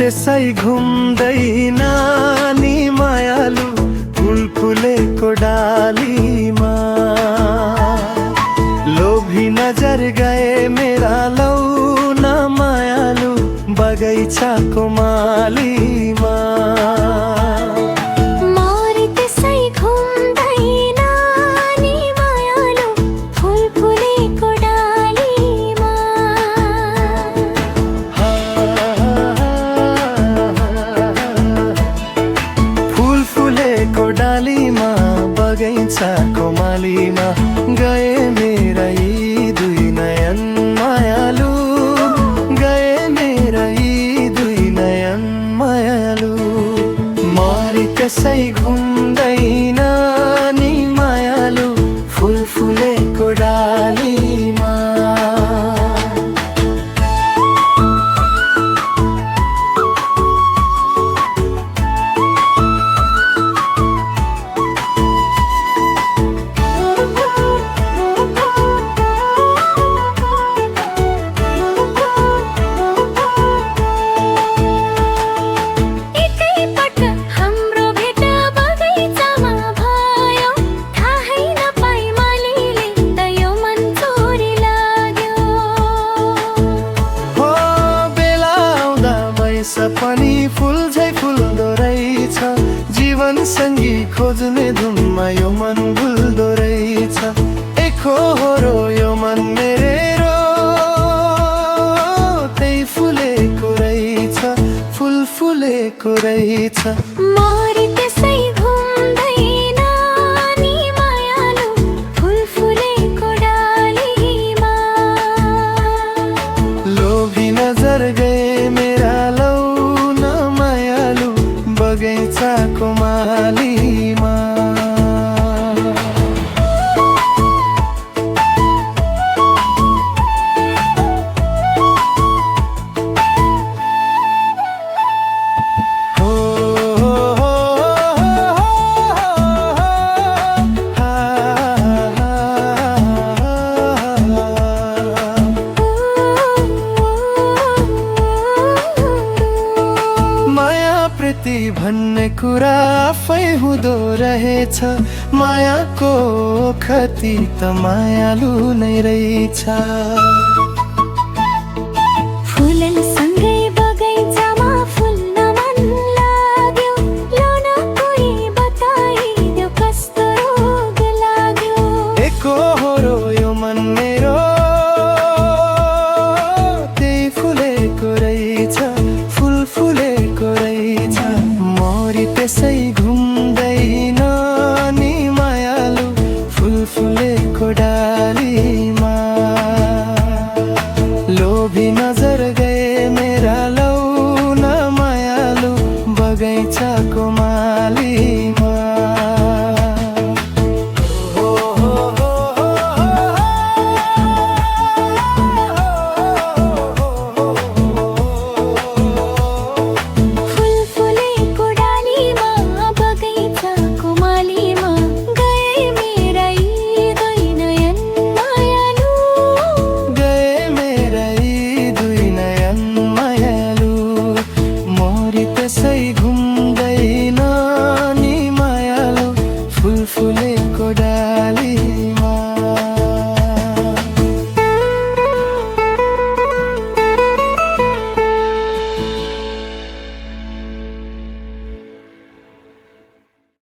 त्यसै घुम्दैन नि मायालु फुल फुलेको डालीमा। लोभी नजर गए मेरा लौ न मायालु बगैँचाको मालीमा। बगैँचाको मालीमा गए मेरा यी दुई नयन मायालु, गए मेरा यी दुई नयन मायालु। मरि त्यसै घुम्दैन नि मायालु फुल फुलेको डालीमा। सपनी फुल झै फुल्दो रहेछ, जीवन सङ्गी खोज्ने धुनमा यो मन भुल्दो रहेछ। एकहोरो यो मन मेरेरो त्यही फुलेको रहेछ, फुल फुलेको रहेछ। मरि त्यसै घुम्दैन नि मायालु फुल फुलेको डालीमा। लोभी नजर गए मेरा लौ बगैँचाको मालीमा। प्रीति भन्ने कुरा आफै हुँदो रहेछ, मायाको खती त मायालु नै रहेछ।